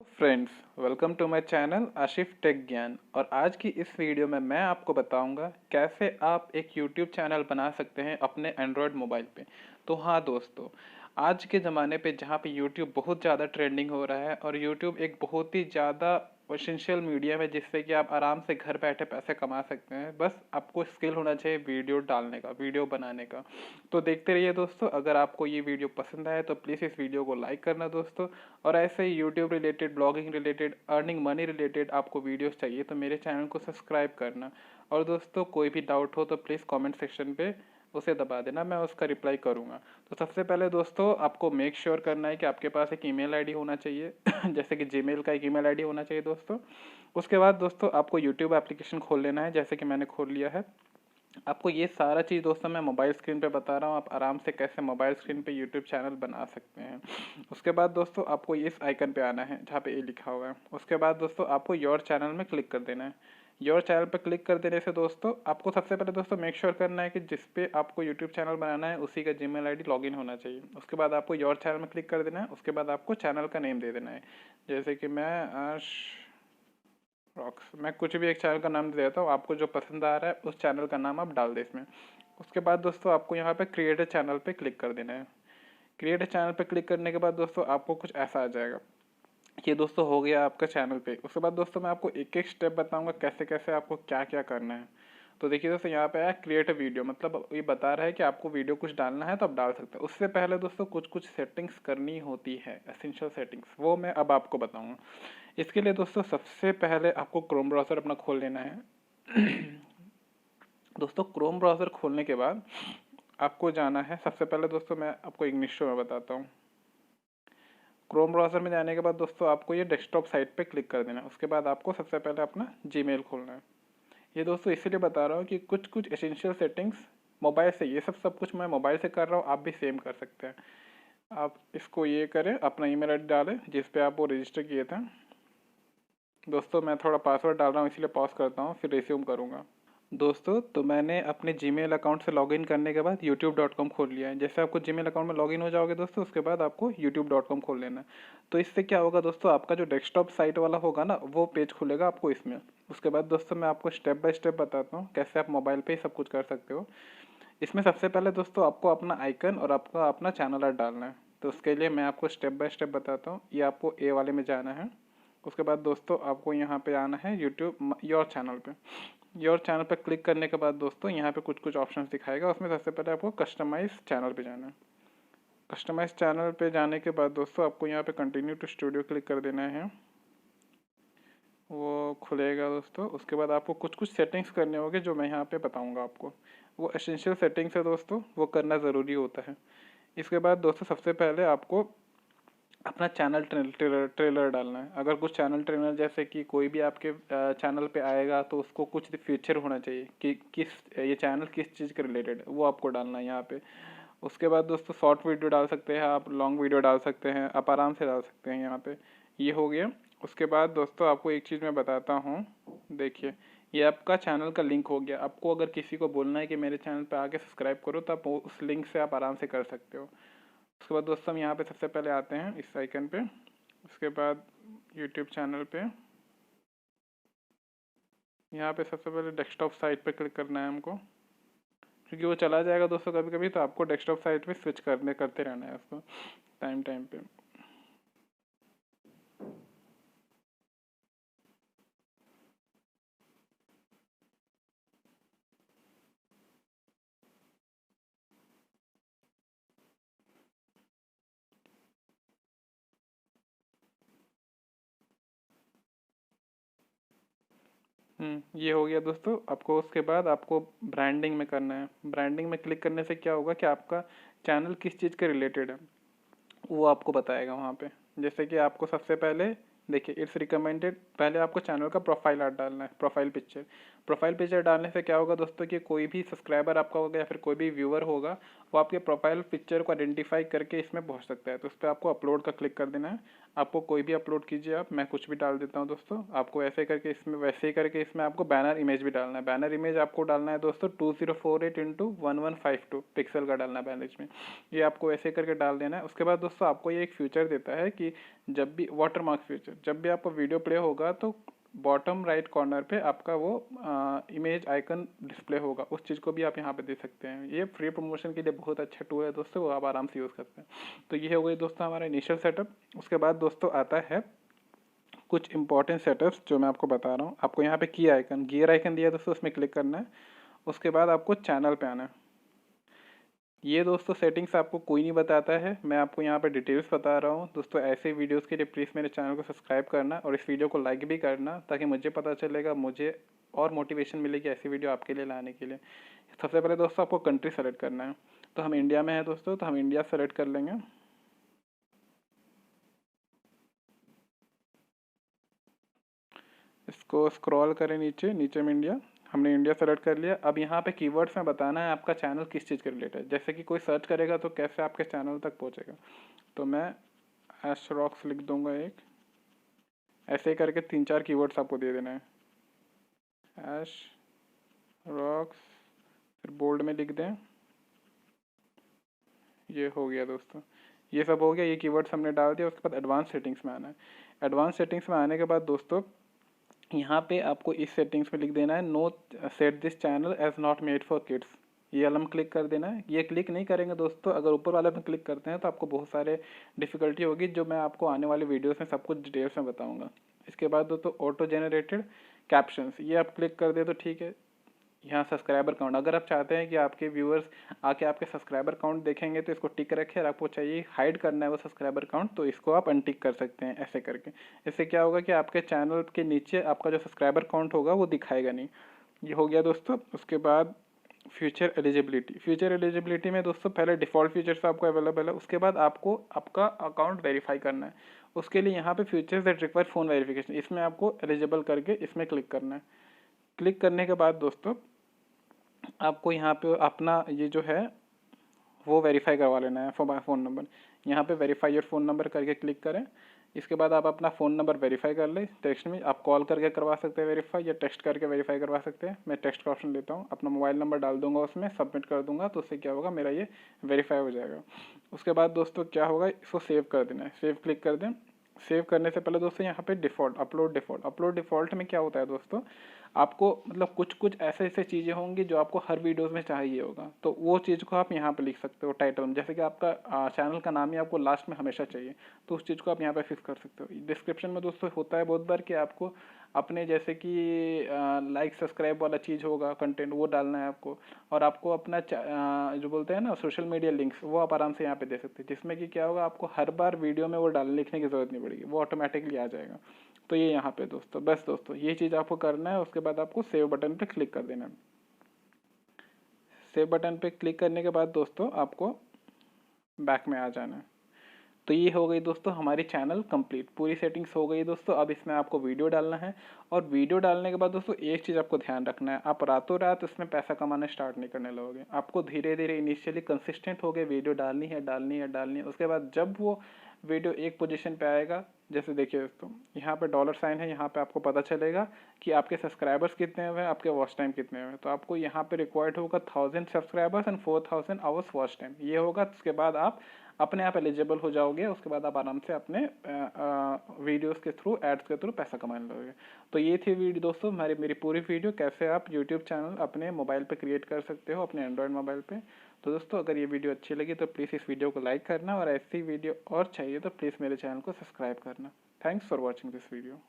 Friends, welcome to my channel Ashif tech Gyan. और आज की इस वीडियो में मैं आपको बताऊंगा कैसे आप एक यूट्यूब चैनल बना सकते हैं अपने एंड्रॉयड मोबाइल पे। तो हाँ दोस्तों, आज के ज़माने पे जहाँ पे यूट्यूब बहुत ज़्यादा ट्रेंडिंग हो रहा है और यूट्यूब एक बहुत ही ज़्यादा एसेंशियल मीडियम है जिससे कि आप आराम से घर बैठे पैसे कमा सकते हैं। बस आपको स्किल होना चाहिए वीडियो डालने का, वीडियो बनाने का। तो देखते रहिए दोस्तों। अगर आपको ये वीडियो पसंद आए तो प्लीज़ इस वीडियो को लाइक करना दोस्तों। और ऐसे ही YouTube related, blogging related, earning money related आपको वीडियोस चाहिए तो मेरे चैनल को सब्सक्राइब करना। और दोस्तों कोई भी डाउट हो तो प्लीज़ कमेंट सेक्शन पे उसे दबा देना, मैं उसका रिप्लाई करूँगा। तो सबसे पहले दोस्तों आपको मेक श्योर करना है कि आपके पास एक ईमेल आईडी होना चाहिए जैसे कि जीमेल का एक ईमेल आईडी होना चाहिए दोस्तों। उसके बाद दोस्तों आपको यूट्यूब एप्लीकेशन खोल लेना है, जैसे कि मैंने खोल लिया है। आपको ये सारा चीज़ दोस्तों मैं मोबाइल स्क्रीन पे बता रहा हूँ, आप आराम से कैसे मोबाइल स्क्रीन पे यूट्यूब चैनल बना सकते हैं। उसके बाद दोस्तों आपको इस आइकन पे आना है जहाँ पे ए लिखा हुआ है। उसके बाद दोस्तों आपको योर चैनल में क्लिक कर देना है। योर चैनल पे क्लिक कर देने से दोस्तों आपको सबसे पहले दोस्तों मेक श्योर करना है कि जिस पे आपको यूट्यूब चैनल बनाना है उसी का जीमेल आईडी लॉगिन होना चाहिए। उसके बाद आपको योर चैनल में क्लिक कर देना है। उसके बाद आपको चैनल का नेम दे देना है, जैसे कि मैं रॉक्स, मैं कुछ भी एक चैनल का नाम दे देता हूँ। आपको जो पसंद आ रहा है उस चैनल का नाम आप डाल दें इसमें। उसके बाद दोस्तों आपको यहाँ पे क्रिएट चैनल पे क्लिक कर देना है। क्रिएट चैनल पे क्लिक करने के बाद दोस्तों आपको कुछ ऐसा आ जाएगा। ये दोस्तों हो गया आपका चैनल पे। उसके बाद दोस्तों मैं आपको एक एक स्टेप बताऊंगा कैसे कैसे आपको क्या क्या करना है। तो देखिए दोस्तों यहाँ पे है क्रिएट वीडियो, मतलब ये बता रहा है कि आपको वीडियो कुछ डालना है तो आप डाल सकते हैं। उससे पहले दोस्तों कुछ कुछ सेटिंग्स करनी होती है, एसेंशियल सेटिंग्स, वो मैं अब आपको बताऊंगा। इसके लिए दोस्तों सबसे पहले आपको क्रोम ब्राउज़र अपना खोल लेना है। दोस्तों क्रोम ब्राउज़र खोलने के बाद आपको जाना है, सबसे पहले दोस्तों मैं आपको इंग्लिश में बताता हूँ। क्रोम ब्राउज़र में जाने के बाद दोस्तों आपको ये डेस्कटॉप साइट पे क्लिक कर देना है। उसके बाद आपको सबसे पहले अपना जीमेल खोलना है। ये दोस्तों इसीलिए बता रहा हूँ कि कुछ कुछ एसेंशियल सेटिंग्स मोबाइल से, ये सब कुछ मैं मोबाइल से कर रहा हूँ, आप भी सेम कर सकते हैं। आप इसको ये करें, अपना ईमेल आईडी डालें जिस पे आप वो रजिस्टर किए थे। दोस्तों मैं थोड़ा पासवर्ड डाल रहा हूँ इसलिए पॉज करता हूँ, फिर रिज्यूम करूँगा। दोस्तों तो मैंने अपने जीमेल अकाउंट से लॉगिन करने के बाद youtube.com खोल लिया है। जैसे आपको जीमेल अकाउंट में लॉगिन हो जाओगे दोस्तों, उसके बाद आपको youtube.com खोल लेना है। तो इससे क्या होगा दोस्तों, आपका जो डेस्कटॉप साइट वाला होगा ना वो पेज खुलेगा आपको इसमें। उसके बाद दोस्तों मैं आपको स्टेप बाय स्टेप बताता हूँ कैसे आप मोबाइल पे ही सब कुछ कर सकते हो। इसमें सबसे पहले दोस्तों आपको अपना आइकन और आपका अपना चैनल आर्ट डालना है। तो उसके लिए मैं आपको स्टेप बाय स्टेप बताता हूँ। ये आपको ए वाले में जाना है। उसके बाद दोस्तों आपको यहाँ पे आना है यूट्यूब योर चैनल पे। योर चैनल पे क्लिक करने के बाद दोस्तों यहाँ पे कुछ कुछ ऑप्शंस दिखाएगा। उसमें सबसे पहले आपको कस्टमाइज चैनल पे जाना है। कस्टमाइज चैनल पे जाने के बाद दोस्तों आपको यहाँ पे कंटिन्यू टू स्टूडियो क्लिक कर देना है, वो खुलेगा दोस्तों। उसके बाद आपको कुछ कुछ सेटिंग्स करने होंगे जो मैं यहाँ पे बताऊँगा आपको। वो एसेंशियल सेटिंग्स है दोस्तों, वो करना ज़रूरी होता है। इसके बाद दोस्तों सबसे पहले आपको अपना चैनल ट्रेलर डालना है। अगर कुछ चैनल ट्रेलर जैसे कि कोई भी आपके चैनल पे आएगा तो उसको कुछ फीचर होना चाहिए कि किस ये चैनल किस चीज़ के रिलेटेड है, वो आपको डालना है यहाँ पे। उसके बाद दोस्तों शॉर्ट वीडियो डाल सकते हैं आप, लॉन्ग वीडियो डाल सकते हैं, आप आराम से डाल सकते हैं यहाँ पे। ये हो गया। उसके बाद दोस्तों आपको एक चीज़ मैं बताता हूँ, देखिए ये आपका चैनल का लिंक हो गया। आपको अगर किसी को बोलना है कि मेरे चैनल पे आके सब्सक्राइब करो तो आप उस लिंक से आप आराम से कर सकते हो। उसके बाद दोस्तों हम यहाँ पे सबसे पहले आते हैं इस आइकन पे। उसके बाद यूट्यूब चैनल पे, यहाँ पे सबसे पहले डेस्कटॉप साइट पे क्लिक करना है हमको, क्योंकि वो चला जाएगा दोस्तों कभी कभी, तो आपको डेस्कटॉप साइट पे स्विच करते रहना है उसको टाइम टाइम पे। ये हो गया दोस्तों। आपको उसके बाद आपको ब्रांडिंग में करना है। ब्रांडिंग में क्लिक करने से क्या होगा कि आपका चैनल किस चीज़ के रिलेटेड है वो आपको बताएगा वहाँ पे। जैसे कि आपको सबसे पहले देखिए इट्स रिकमेंडेड, पहले आपको चैनल का प्रोफाइल आर्ट डालना है, प्रोफाइल पिक्चर। प्रोफाइल पिक्चर डालने से क्या होगा दोस्तों कि कोई भी सब्सक्राइबर आपका होगा या फिर कोई भी व्यूअर होगा, वो आपके प्रोफाइल पिक्चर को आइडेंटिफाई करके इसमें पहुंच सकता है। तो उस पर आपको अपलोड का क्लिक कर देना है। आपको कोई भी अपलोड कीजिए आप, मैं कुछ भी डाल देता हूँ दोस्तों। आपको ऐसे करके इसमें वैसे ही करके इसमें आपको बैनर इमेज भी डालना है। बैनर इमेज आपको डालना है दोस्तों 2048x1152 पिक्सल का डालना है बैनर में। ये आपको ऐसे करके डाल देना है। उसके बाद दोस्तों आपको ये एक फीचर देता है कि जब भी वाटरमार्क फीचर, जब भी आपका वीडियो प्ले होगा तो बॉटम राइट कॉर्नर पे आपका वो इमेज आइकन डिस्प्ले होगा। उस चीज़ को भी आप यहाँ पे दे सकते हैं। ये फ्री प्रमोशन के लिए बहुत अच्छा टूल है दोस्तों, वो आप आराम से यूज़ करते हैं। तो ये हो गई दोस्तों हमारा इनिशियल सेटअप। उसके बाद दोस्तों आता है कुछ इंपॉर्टेंट सेटअप्स जो मैं आपको बता रहा हूँ। आपको यहाँ पे की आइकन, गियर आइकन दिया दोस्तों, उसमें क्लिक करना है। उसके बाद आपको चैनल पे आना है। ये दोस्तों सेटिंग्स आपको कोई नहीं बताता है, मैं आपको यहाँ पे डिटेल्स बता रहा हूँ दोस्तों। ऐसे वीडियोस के लिए प्लीज़ मेरे चैनल को सब्सक्राइब करना और इस वीडियो को लाइक भी करना, ताकि मुझे पता चलेगा, मुझे और मोटिवेशन मिलेगी ऐसी वीडियो आपके लिए लाने के लिए। सबसे पहले दोस्तों आपको कंट्री सेलेक्ट करना है। तो हम इंडिया में हैं दोस्तों, तो हम इंडिया सेलेक्ट कर लेंगे। इसको स्क्रॉल करें नीचे, नीचे में इंडिया, हमने इंडिया सेलेक्ट कर लिया। अब यहाँ पे कीवर्ड्स में बताना है आपका चैनल किस चीज़ के रिलेटेड है। जैसे कि कोई सर्च करेगा तो कैसे आपके चैनल तक पहुँचेगा। तो मैं एश रॉक्स लिख दूंगा एक, ऐसे ही करके 3-4 कीवर्ड्स आपको दे देना है। एश रॉक्स, फिर बोल्ड में लिख दें। ये हो गया दोस्तों, ये सब हो गया। ये कीवर्ड्स हमने डाल दिया। उसके बाद एडवांस सेटिंग्स में आना है। एडवांस सेटिंग्स में आने के बाद दोस्तों यहाँ पे आपको इस सेटिंग्स में लिख देना है no set this channel as not made for kids. ये अलम क्लिक कर देना है। ये क्लिक नहीं करेंगे दोस्तों, अगर ऊपर वाले में क्लिक करते हैं तो आपको बहुत सारे डिफ़िकल्टी होगी, जो मैं आपको आने वाले वीडियोस में सब कुछ डिटेल्स में बताऊंगा। इसके बाद दोस्तों ऑटो जनरेटेड कैप्शंस, ये आप क्लिक कर दे तो ठीक है। यहाँ सब्सक्राइबर काउंट, अगर आप चाहते हैं कि आपके व्यूअर्स आके आपके सब्सक्राइबर काउंट देखेंगे तो इसको टिक रखें। और आपको चाहिए हाइड करना है वो सब्सक्राइबर काउंट, तो इसको आप अनटिक कर सकते हैं ऐसे करके। इससे क्या होगा कि आपके चैनल के नीचे आपका जो सब्सक्राइबर काउंट होगा वो दिखाएगा नहीं। ये हो गया दोस्तों। उसके बाद फ्यूचर एलिजिबिलिटी, फ्यूचर एलिजिबिलिटी में दोस्तों पहले डिफ़ॉल्ट फीचर्स आपको अवेलेबल है। उसके बाद आपको आपका अकाउंट वेरीफाई करना है। उसके लिए यहाँ पे features that require phone verification, इसमें आपको एलिजिबल करके इसमें क्लिक करना है। क्लिक करने के बाद दोस्तों आपको यहाँ पे अपना ये जो है वो वेरीफाई करवा लेना है फ़ोन नंबर। यहाँ पे वेरीफाई योर फ़ोन नंबर करके क्लिक करें। इसके बाद आप अपना फ़ोन नंबर वेरीफाई कर लें। टेक्स्ट में आप कॉल करके करवा सकते हैं वेरीफाई, या टेक्स्ट करके वेरीफाई करवा सकते हैं। मैं टेक्स्ट का ऑप्शन लेता हूँ। अपना मोबाइल नंबर डाल दूंगा, उसमें सबमिट कर दूंगा, तो उससे क्या होगा, मेरा ये वेरीफाई हो जाएगा। उसके बाद दोस्तों क्या होगा, इसको सेव कर देना है। सेव क्लिक कर दें। सेव करने से पहले दोस्तों यहाँ पे डिफ़ॉल्ट अपलोड डिफ़ॉल्ट में क्या होता है दोस्तों, आपको मतलब कुछ कुछ ऐसे ऐसे चीज़ें होंगी जो आपको हर वीडियोस में चाहिए होगा, तो वो चीज़ को आप यहाँ पे लिख सकते हो टाइटल में। जैसे कि आपका चैनल का नाम ही आपको लास्ट में हमेशा चाहिए, तो उस चीज़ को आप यहाँ पे फिक्स कर सकते हो। डिस्क्रिप्शन में दोस्तों होता है बहुत बार कि आपको अपने जैसे कि लाइक सब्सक्राइब वाला चीज़ होगा कंटेंट, वो डालना है आपको। और आपको अपना जो बोलते हैं ना सोशल मीडिया लिंक्स, वो आप आराम से यहाँ पे दे सकते हैं, जिसमें कि क्या होगा, आपको हर बार वीडियो में वो लिखने की ज़रूरत नहीं पड़ेगी, वो ऑटोमेटिकली आ जाएगा। तो ये यहाँ पे दोस्तों, बस दोस्तों ये चीज़ आपको करना है। उसके बाद आपको सेव बटन पे क्लिक कर देना है। सेव बटन पे क्लिक करने के बाद दोस्तों आपको बैक में आ जाना है। तो ये हो गई दोस्तों हमारी चैनल कंप्लीट, पूरी सेटिंग्स हो गई दोस्तों। अब इसमें आपको वीडियो डालना है, और वीडियो डालने के बाद दोस्तों एक चीज़ आपको ध्यान रखना है, आप रातों रात इसमें पैसा कमाना स्टार्ट नहीं करने लगोगे। आपको धीरे धीरे इनिशियली कंसिस्टेंट हो गए वीडियो डालनी है। उसके बाद जब वो वीडियो एक पोजीशन पे आएगा, जैसे देखिए दोस्तों यहाँ पे डॉलर साइन है, यहाँ पे आपको पता चलेगा कि आपके सब्सक्राइबर्स कितने हुए हैं, आपके वॉच टाइम कितने हुए हैं। तो आपको यहाँ पे रिक्वायर्ड होगा 1000 subscribers and 4000 hours watch time, ये होगा। उसके बाद आप अपने आप एलिजिबल हो जाओगे। उसके बाद आप आराम से अपने वीडियोस के थ्रू, एड्स के थ्रू पैसा कमाने लगोगे। तो ये थी वीडियो दोस्तों, मेरी पूरी वीडियो कैसे आप यूट्यूब चैनल अपने मोबाइल पे क्रिएट कर सकते हो, अपने एंड्रॉयड मोबाइल पे। तो दोस्तों अगर ये वीडियो अच्छी लगी तो प्लीज़ इस वीडियो को लाइक करना, और ऐसी वीडियो और चाहिए तो प्लीज़ मेरे चैनल को सब्सक्राइब करना। Thanks for watching this video.